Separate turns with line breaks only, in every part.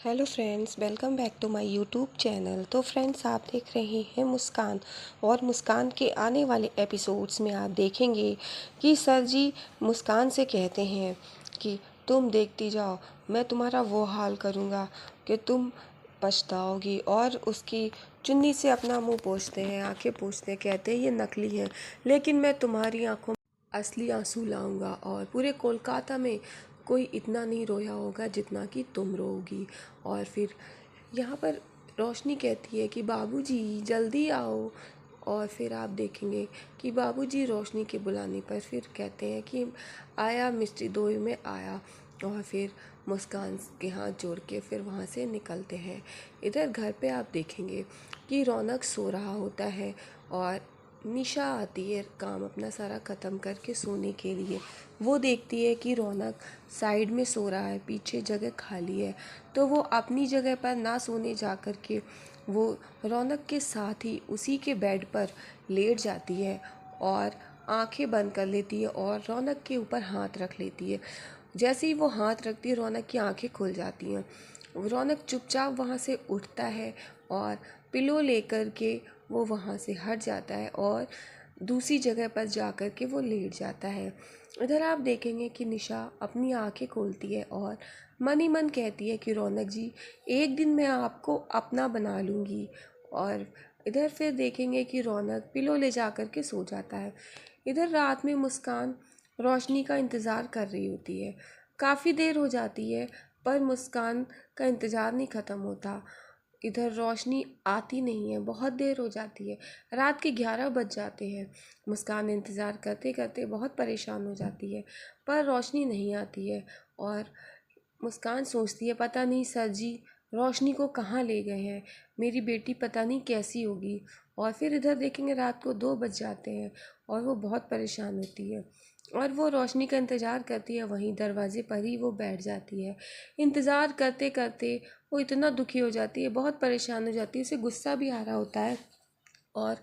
Hello friends, welcome back to my YouTube channel. तो friends, आप देख रहे हैं मुस्कान। और मुस्कान के आने वाले एपिसोड्स में आप देखेंगे कि सर जी मुस्कान से कहते हैं कि तुम देखती जाओ, मैं तुम्हारा वो हाल करूँगा कि तुम पछताओगी। और उसकी चुन्नी से अपना मुंह पोंछते हैं, आंखें पोंछते हैं, कहते हैं ये नकली है, लेकिन मैं तुम्हारी आंखों में असली आंसू लाऊंगा और पूरे कोलकाता में कोई इतना नहीं रोया होगा जितना कि तुम रोओगी। और फिर यहाँ पर रोशनी कहती है कि बाबूजी जल्दी आओ। और फिर आप देखेंगे कि बाबूजी रोशनी के बुलाने पर फिर कहते हैं कि आया मिस्ट्री 2 में आया। और फिर मुस्कान के हाथ जोड़ के फिर वहाँ से निकलते हैं। इधर घर पे आप देखेंगे कि रौनक सो रहा होता है और निशा आती है काम अपना सारा ख़त्म करके सोने के लिए। वो देखती है कि रौनक साइड में सो रहा है, पीछे जगह खाली है, तो वो अपनी जगह पर ना सोने जा कर के वो रौनक के साथ ही उसी के बेड पर लेट जाती है और आंखें बंद कर लेती है और रौनक के ऊपर हाथ रख लेती है। जैसे ही वो हाथ रखती है, रौनक की आंखें खुल जाती हैं। रौनक चुपचाप वहाँ से उठता है और पिलो लेकर के वो वहाँ से हट जाता है और दूसरी जगह पर जा कर के वो लेट जाता है। इधर आप देखेंगे कि निशा अपनी आंखें खोलती है और मन ही मन कहती है कि रौनक जी, एक दिन मैं आपको अपना बना लूँगी। और इधर फिर देखेंगे कि रौनक पिलो ले जा कर के सो जाता है। इधर रात में मुस्कान रोशनी का इंतज़ार कर रही होती है। काफ़ी देर हो जाती है पर मुस्कान का इंतज़ार नहीं ख़त्म होता। इधर रोशनी आती नहीं है, बहुत देर हो जाती है, रात के 11 बज जाते हैं। मुस्कान इंतज़ार करते करते बहुत परेशान हो जाती है पर रोशनी नहीं आती है। और मुस्कान सोचती है पता नहीं सर जी रोशनी को कहाँ ले गए हैं, मेरी बेटी पता नहीं कैसी होगी। और फिर इधर देखेंगे रात को 2 बज जाते हैं और वो बहुत परेशान होती है और वो रोशनी का इंतज़ार करती है, वहीं दरवाजे पर ही वो बैठ जाती है। इंतज़ार करते करते वो इतना दुखी हो जाती है, बहुत परेशान हो जाती है, उसे गुस्सा भी आ रहा होता है और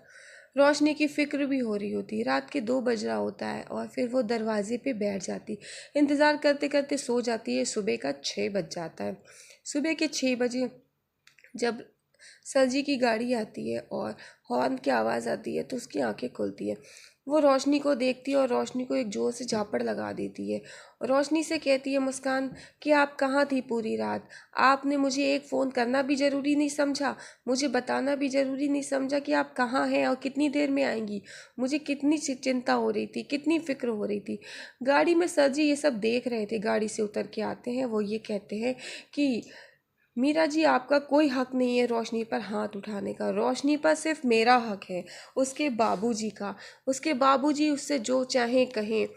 रोशनी की फ़िक्र भी हो रही होती है। रात के 2 बज रहा होता है और फिर वो दरवाजे पे बैठ जाती, इंतज़ार करते करते सो जाती है। सुबह का 6 बज जाता है। सुबह के 6 बजे जब सर जी की गाड़ी आती है और हॉर्न की आवाज़ आती है तो उसकी आंखें खुलती है। वो रोशनी को देखती है और रोशनी को एक ज़ोर से झापड़ लगा देती है और रोशनी से कहती है मुस्कान कि आप कहाँ थी पूरी रात? आपने मुझे एक फ़ोन करना भी ज़रूरी नहीं समझा, मुझे बताना भी ज़रूरी नहीं समझा कि आप कहाँ हैं और कितनी देर में आएंगी। मुझे कितनी चिंता हो रही थी, कितनी फ़िक्र हो रही थी। गाड़ी में सर जी ये सब देख रहे थे। गाड़ी से उतर के आते हैं, वो ये कहते हैं कि मीरा जी, आपका कोई हक नहीं है रोशनी पर हाथ उठाने का। रोशनी पर सिर्फ मेरा हक है, उसके बाबूजी का। उसके बाबूजी उससे जो चाहें कहें,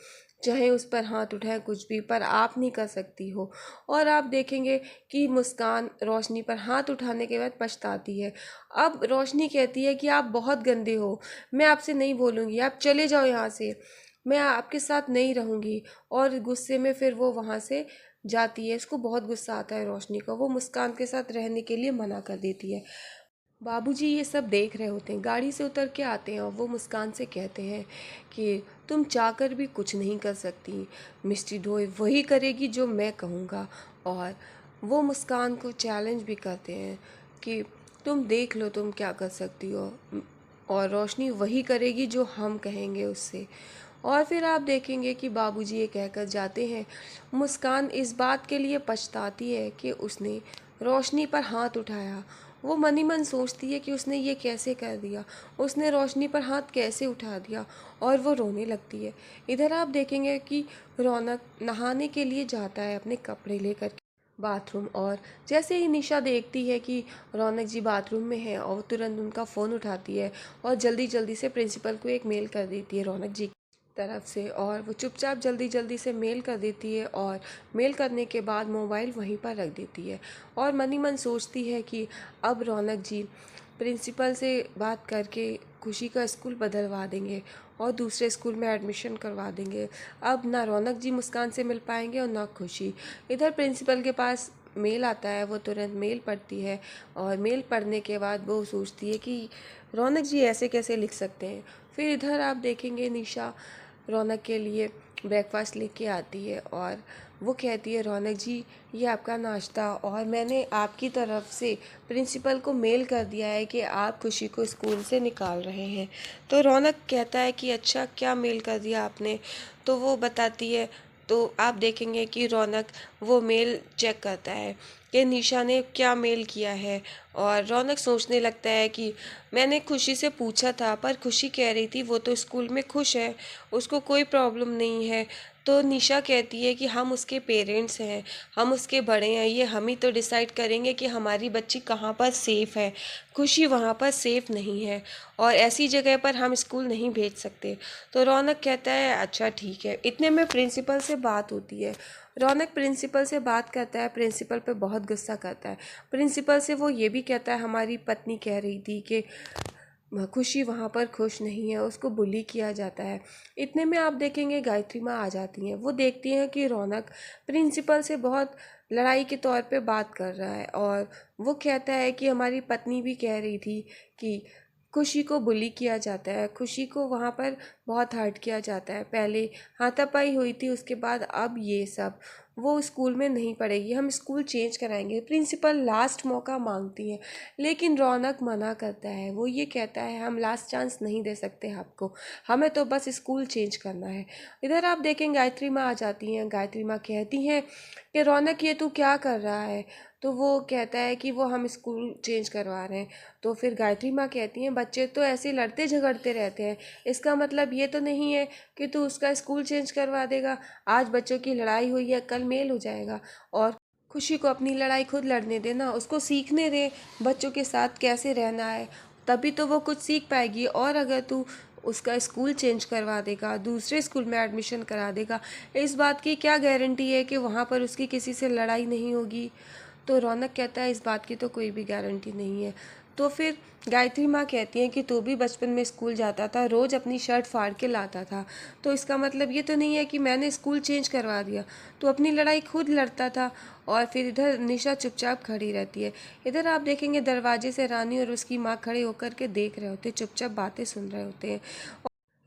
चाहे उस पर हाथ उठाएं कुछ भी, पर आप नहीं कर सकती हो। और आप देखेंगे कि मुस्कान रोशनी पर हाथ उठाने के बाद पछताती है। अब रोशनी कहती है कि आप बहुत गंदे हो, मैं आपसे नहीं बोलूँगी, आप चले जाओ यहाँ से, मैं आपके साथ नहीं रहूँगी। और गुस्से में फिर वो वहाँ से जाती है। इसको बहुत गुस्सा आता है रोशनी को, वो मुस्कान के साथ रहने के लिए मना कर देती है। बाबूजी ये सब देख रहे होते हैं, गाड़ी से उतर के आते हैं और वो मुस्कान से कहते हैं कि तुम चाहकर भी कुछ नहीं कर सकती, मिस्टी ढोए वही करेगी जो मैं कहूँगा। और वो मुस्कान को चैलेंज भी करते हैं कि तुम देख लो तुम क्या कर सकती हो, और रोशनी वही करेगी जो हम कहेंगे उससे। और फिर आप देखेंगे कि बाबूजी ये कहकर जाते हैं। मुस्कान इस बात के लिए पछताती है कि उसने रोशनी पर हाथ उठाया। वो मन ही मन सोचती है कि उसने ये कैसे कर दिया, उसने रोशनी पर हाथ कैसे उठा दिया, और वो रोने लगती है। इधर आप देखेंगे कि रौनक नहाने के लिए जाता है अपने कपड़े लेकर के बाथरूम। और जैसे ही निशा देखती है कि रौनक जी बाथरूम में है, और तुरंत उनका फ़ोन उठाती है और जल्दी जल्दी से प्रिंसिपल को एक मेल कर देती है रौनक जी तरफ से। और वो चुपचाप जल्दी जल्दी से मेल कर देती है और मेल करने के बाद मोबाइल वहीं पर रख देती है और मन ही मन सोचती है कि अब रौनक जी प्रिंसिपल से बात करके खुशी का स्कूल बदलवा देंगे और दूसरे स्कूल में एडमिशन करवा देंगे। अब ना रौनक जी मुस्कान से मिल पाएंगे और ना खुशी। इधर प्रिंसिपल के पास मेल आता है, वो तुरंत मेल पढ़ती है और मेल पढ़ने के बाद वो सोचती है कि रौनक जी ऐसे कैसे लिख सकते हैं। फिर इधर आप देखेंगे निशा रौनक के लिए ब्रेकफास्ट लेके आती है और वो कहती है, रौनक जी ये आपका नाश्ता, और मैंने आपकी तरफ से प्रिंसिपल को मेल कर दिया है कि आप खुशी को स्कूल से निकाल रहे हैं। तो रौनक कहता है कि अच्छा, क्या मेल कर दिया आपने? तो वो बताती है। तो आप देखेंगे कि रौनक वो मेल चेक करता है कि निशा ने क्या मेल किया है, और रौनक सोचने लगता है कि मैंने खुशी से पूछा था, पर खुशी कह रही थी वो तो स्कूल में खुश है, उसको कोई प्रॉब्लम नहीं है। तो निशा कहती है कि हम उसके पेरेंट्स हैं, हम उसके बड़े हैं, ये हम ही तो डिसाइड करेंगे कि हमारी बच्ची कहाँ पर सेफ़ है। खुशी वहाँ पर सेफ़ नहीं है और ऐसी जगह पर हम स्कूल नहीं भेज सकते। तो रौनक कहता है अच्छा ठीक है। इतने में प्रिंसिपल से बात होती है। रौनक प्रिंसिपल से बात करता है, प्रिंसिपल पे बहुत गुस्सा करता है। प्रिंसिपल से वो ये भी कहता है हमारी पत्नी कह रही थी कि खुशी वहाँ पर खुश नहीं है, उसको बुली किया जाता है। इतने में आप देखेंगे गायत्री माँ आ जाती हैं। वो देखती हैं कि रौनक प्रिंसिपल से बहुत लड़ाई के तौर पे बात कर रहा है, और वो कहता है कि हमारी पत्नी भी कह रही थी कि खुशी को बुली किया जाता है, खुशी को वहाँ पर बहुत हर्ट किया जाता है। पहले हाथापाई हुई थी, उसके बाद अब ये सब। वो स्कूल में नहीं पढ़ेगी, हम स्कूल चेंज कराएंगे। प्रिंसिपल लास्ट मौका मांगती है, लेकिन रौनक मना करता है। वो ये कहता है हम लास्ट चांस नहीं दे सकते आपको, हमें तो बस स्कूल चेंज करना है। इधर आप देखें गायत्री माँ आ जाती हैं। गायत्री माँ कहती हैं कि रौनक ये तू क्या कर रहा है? तो वो कहता है कि वो हम स्कूल चेंज करवा रहे हैं। तो फिर गायत्री माँ कहती हैं बच्चे तो ऐसे लड़ते झगड़ते रहते हैं, इसका मतलब ये तो नहीं है कि तू उसका स्कूल चेंज करवा देगा। आज बच्चों की लड़ाई हुई है, कल मेल हो जाएगा, और खुशी को अपनी लड़ाई खुद लड़ने देना, उसको सीखने दे बच्चों के साथ कैसे रहना है, तभी तो वो कुछ सीख पाएगी। और अगर तू उसका स्कूल चेंज करवा देगा, दूसरे स्कूल में एडमिशन करा देगा, इस बात की क्या गारंटी है कि वहाँ पर उसकी किसी से लड़ाई नहीं होगी? तो रौनक कहता है इस बात की तो कोई भी गारंटी नहीं है। तो फिर गायत्री माँ कहती हैं कि तू भी बचपन में स्कूल जाता था, रोज़ अपनी शर्ट फाड़ के लाता था, तो इसका मतलब ये तो नहीं है कि मैंने स्कूल चेंज करवा दिया। तू अपनी लड़ाई खुद लड़ता था। और फिर इधर निशा चुपचाप खड़ी रहती है। इधर आप देखेंगे दरवाजे से रानी और उसकी माँ खड़े होकर के देख रहे होते, चुपचाप बातें सुन रहे होते हैं।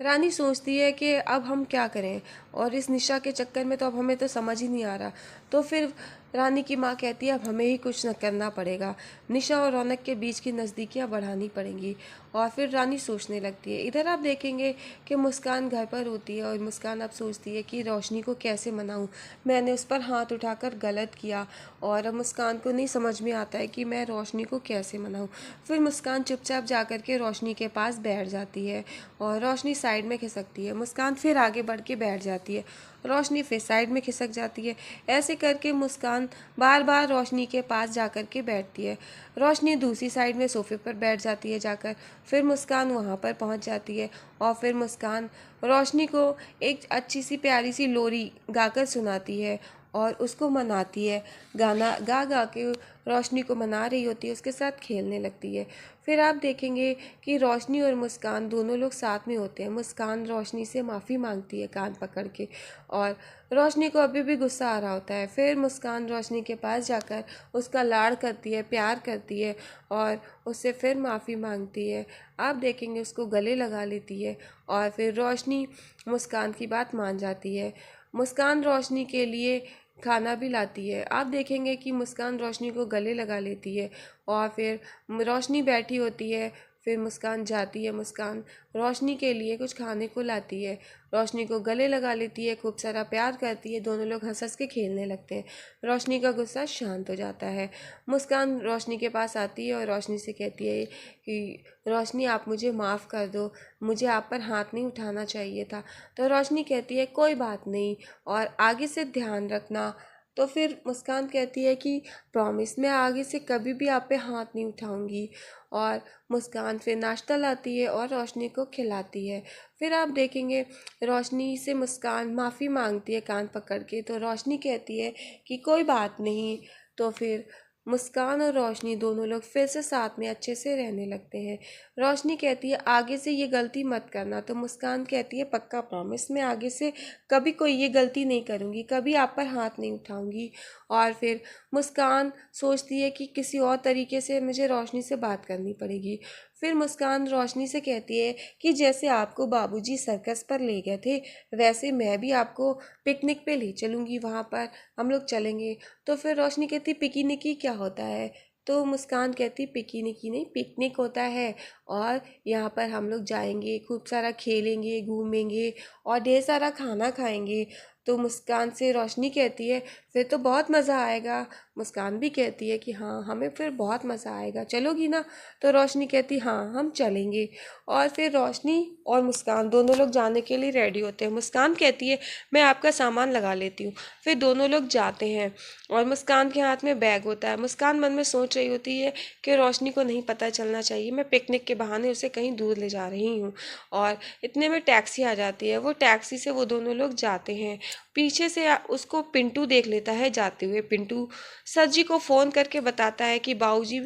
रानी सोचती है कि अब हम क्या करें, और इस निशा के चक्कर में तो अब हमें तो समझ ही नहीं आ रहा। तो फिर रानी की माँ कहती है अब हमें ही कुछ न करना पड़ेगा, निशा और रौनक के बीच की नज़दीकियाँ बढ़ानी पड़ेंगी। और फिर रानी सोचने लगती है। इधर आप देखेंगे कि मुस्कान घर पर होती है, और मुस्कान अब सोचती है कि रोशनी को कैसे मनाऊं, मैंने उस पर हाथ उठाकर गलत किया, और अब मुस्कान को नहीं समझ में आता है कि मैं रोशनी को कैसे मनाऊं। फिर मुस्कान चुपचाप जाकर के रोशनी के पास बैठ जाती है, और रोशनी साइड में खिसकती है। मुस्कान फिर आगे बढ़ के बैठ जाती है, रोशनी फिर साइड में खिसक जाती है। ऐसे करके मुस्कान बार बार रोशनी के पास जाकर के बैठती है। रोशनी दूसरी साइड में सोफे पर बैठ जाती है जाकर। फिर मुस्कान वहाँ पर पहुँच जाती है, और फिर मुस्कान रोशनी को एक अच्छी सी प्यारी सी लोरी गाकर सुनाती है और उसको मनाती है। गाना गा गा के रोशनी को मना रही होती है, उसके साथ खेलने लगती है। फिर आप देखेंगे कि रोशनी और मुस्कान दोनों लोग साथ में होते हैं। मुस्कान रोशनी से माफ़ी मांगती है कान पकड़ के, और रोशनी को अभी भी गुस्सा आ रहा होता है। फिर मुस्कान रोशनी के पास जाकर उसका लाड़ करती है, प्यार करती है, और उससे फिर माफ़ी मांगती है। आप देखेंगे उसको गले लगा लेती है, और फिर रोशनी मुस्कान की बात मान जाती है। मुस्कान रोशनी के लिए खाना भी लाती है। आप देखेंगे कि मुस्कान रोशनी को गले लगा लेती है, और फिर रोशनी बैठी होती है। फिर मुस्कान जाती है, मुस्कान रोशनी के लिए कुछ खाने को लाती है, रोशनी को गले लगा लेती है, खूब सारा प्यार करती है, दोनों लोग हंस हंस के खेलने लगते हैं। रोशनी का गुस्सा शांत हो जाता है। मुस्कान रोशनी के पास आती है और रोशनी से कहती है कि रोशनी आप मुझे माफ़ कर दो, मुझे आप पर हाथ नहीं उठाना चाहिए था। तो रोशनी कहती है कोई बात नहीं, और आगे से ध्यान रखना। तो फिर मुस्कान कहती है कि प्रॉमिस, मैं आगे से कभी भी आप पे हाथ नहीं उठाऊंगी। और मुस्कान फिर नाश्ता लाती है और रोशनी को खिलाती है। फिर आप देखेंगे रोशनी से मुस्कान माफ़ी मांगती है कान पकड़ के, तो रोशनी कहती है कि कोई बात नहीं। तो फिर मुस्कान और रोशनी दोनों लोग फिर से साथ में अच्छे से रहने लगते हैं। रोशनी कहती है आगे से ये गलती मत करना, तो मुस्कान कहती है पक्का प्रॉमिस, मैं आगे से कभी कोई ये गलती नहीं करूँगी, कभी आप पर हाथ नहीं उठाऊँगी। और फिर मुस्कान सोचती है कि किसी और तरीके से मुझे रोशनी से बात करनी पड़ेगी। फिर मुस्कान रोशनी से कहती है कि जैसे आपको बाबूजी सर्कस पर ले गए थे, वैसे मैं भी आपको पिकनिक पे ले चलूँगी, वहाँ पर हम लोग चलेंगे। तो फिर रोशनी कहती पिकनिकी क्या होता है? तो मुस्कान कहती पिकनिकी नहीं, पिकनिक होता है, और यहाँ पर हम लोग जाएंगे, खूब सारा खेलेंगे, घूमेंगे और ढेर सारा खाना खाएंगे। तो मुस्कान से रोशनी कहती है फिर तो बहुत मज़ा आएगा। मुस्कान भी कहती है कि हाँ, हमें फिर बहुत मज़ा आएगा, चलोगी ना? तो रोशनी कहती हाँ, हम चलेंगे। और फिर रोशनी और मुस्कान दोनों लोग जाने के लिए रेडी होते हैं। मुस्कान कहती है मैं आपका सामान लगा लेती हूँ। फिर दोनों लोग जाते हैं और मुस्कान के हाथ में बैग होता है। मुस्कान मन में सोच रही होती है कि रोशनी को नहीं पता चलना चाहिए, मैं पिकनिक के बहाने उसे कहीं दूर ले जा रही हूँ। और इतने में टैक्सी आ जाती है। वो टैक्सी से वो दोनों लोग जाते हैं। पीछे से उसको पिंटू देख लेता है जाते हुए। पिंटू सर जी को फ़ोन करके बताता है कि बाबूजी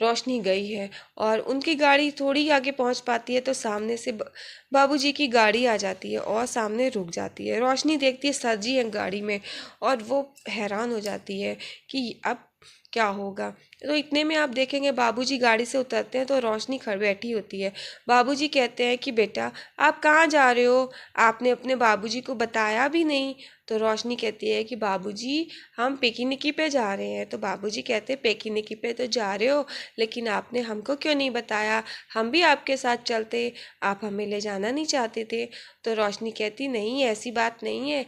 रोशनी गई है। और उनकी गाड़ी थोड़ी आगे पहुंच पाती है तो सामने से बाबूजी की गाड़ी आ जाती है और सामने रुक जाती है। रोशनी देखती है सर जी हैं गाड़ी में और वो हैरान हो जाती है कि अब क्या होगा। तो इतने में आप देखेंगे बाबूजी गाड़ी से उतरते हैं तो रोशनी खड़ बैठी होती है। बाबूजी कहते हैं कि बेटा आप कहाँ जा रहे हो, आपने अपने बाबूजी को बताया भी नहीं। तो रोशनी कहती है कि बाबूजी हम पिकनिकी पे जा रहे हैं। तो बाबूजी कहते हैं पिकनिकी पे तो जा रहे हो, लेकिन आपने हमको क्यों नहीं बताया, हम भी आपके साथ चलते, आप हमें ले जाना नहीं चाहते थे। तो रोशनी कहती नहीं, ऐसी बात नहीं है,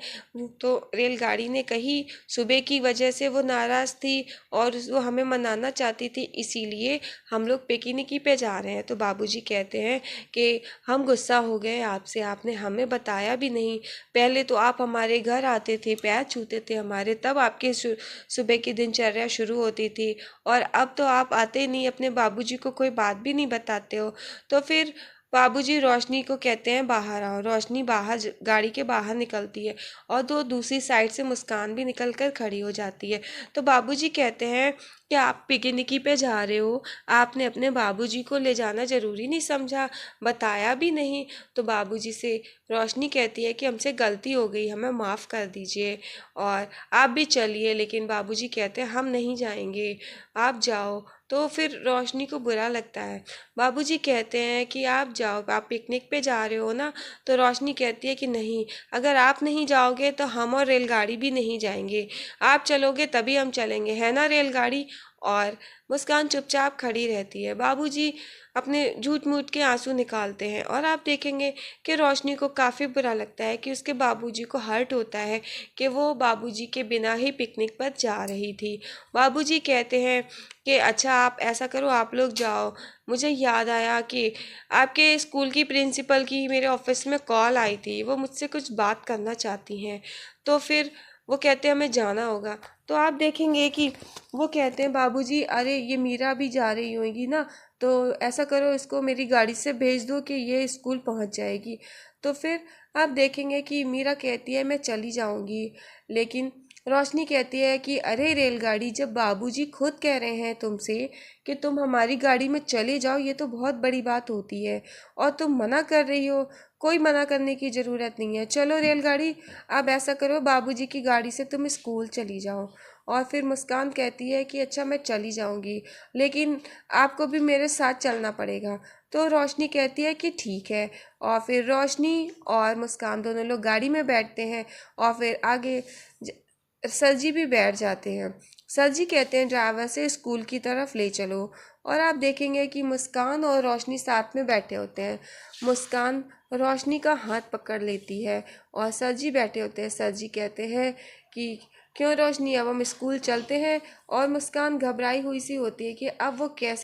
तो रेलगाड़ी ने कही सुबह की वजह से वो नाराज़ थी और वो हमें मनाना चाहती थी, इसीलिए हम लोग पिकनिकी पे जा रहे हैं। तो बाबूजी कहते हैं कि हम गुस्सा हो गए आपसे, आपने हमें बताया भी नहीं। पहले तो आप हमारे घर आते थे, पैर छूते थे हमारे, तब आपके सुबह की दिनचर्या शुरू होती थी, और अब तो आप आते नहीं, अपने बाबूजी को कोई बात भी नहीं बताते हो। तो फिर बाबूजी रोशनी को कहते हैं बाहर आओ। रोशनी बाहर गाड़ी के बाहर निकलती है और दूसरी साइड से मुस्कान भी निकल कर खड़ी हो जाती है। तो बाबूजी कहते हैं कि आप पिकनिकी पे जा रहे हो, आपने अपने बाबूजी को ले जाना ज़रूरी नहीं समझा, बताया भी नहीं। तो बाबूजी से रोशनी कहती है कि हमसे गलती हो गई, हमें माफ़ कर दीजिए और आप भी चलिए। लेकिन बाबूजी कहते हैं हम नहीं जाएंगे, आप जाओ। तो फिर रोशनी को बुरा लगता है। बाबूजी कहते हैं कि आप जाओ, आप पिकनिक पे जा रहे हो ना। तो रोशनी कहती है कि नहीं, अगर आप नहीं जाओगे तो हम और रेलगाड़ी भी नहीं जाएंगे, आप चलोगे तभी हम चलेंगे, है ना रेलगाड़ी। और मुस्कान चुपचाप खड़ी रहती है। बाबूजी अपने झूठ मूठ के आंसू निकालते हैं और आप देखेंगे कि रोशनी को काफ़ी बुरा लगता है कि उसके बाबूजी को हर्ट होता है कि वो बाबूजी के बिना ही पिकनिक पर जा रही थी। बाबूजी कहते हैं कि अच्छा आप ऐसा करो, आप लोग जाओ, मुझे याद आया कि आपके स्कूल की प्रिंसिपल की मेरे ऑफिस में कॉल आई थी, वो मुझसे कुछ बात करना चाहती हैं। तो फिर वो कहते हैं हमें जाना होगा। तो आप देखेंगे कि वो कहते हैं बाबूजी अरे ये मीरा भी जा रही होगी ना, तो ऐसा करो इसको मेरी गाड़ी से भेज दो कि ये स्कूल पहुंच जाएगी। तो फिर आप देखेंगे कि मीरा कहती है मैं चली जाऊंगी, लेकिन रोशनी कहती है कि अरे रेलगाड़ी, जब बाबूजी खुद कह रहे हैं तुमसे कि तुम हमारी गाड़ी में चले जाओ, ये तो बहुत बड़ी बात होती है, और तुम मना कर रही हो। कोई मना करने की ज़रूरत नहीं है, चलो रेलगाड़ी, अब ऐसा करो बाबूजी की गाड़ी से तुम स्कूल चली जाओ। और फिर मुस्कान कहती है कि अच्छा मैं चली जाऊंगी, लेकिन आपको भी मेरे साथ चलना पड़ेगा। तो रोशनी कहती है कि ठीक है। और फिर रोशनी और मुस्कान दोनों लोग गाड़ी में बैठते हैं और फिर आगे सर जी भी बैठ जाते हैं। सर जी कहते हैं ड्राइवर से स्कूल की तरफ ले चलो। और आप देखेंगे कि मुस्कान और रोशनी साथ में बैठे होते हैं। मुस्कान रोशनी का हाथ पकड़ लेती है और सर जी बैठे होते हैं। सर जी कहते हैं कि क्यों रोशनी, अब हम स्कूल चलते हैं। और मुस्कान घबराई हुई सी होती है कि अब वो कैसे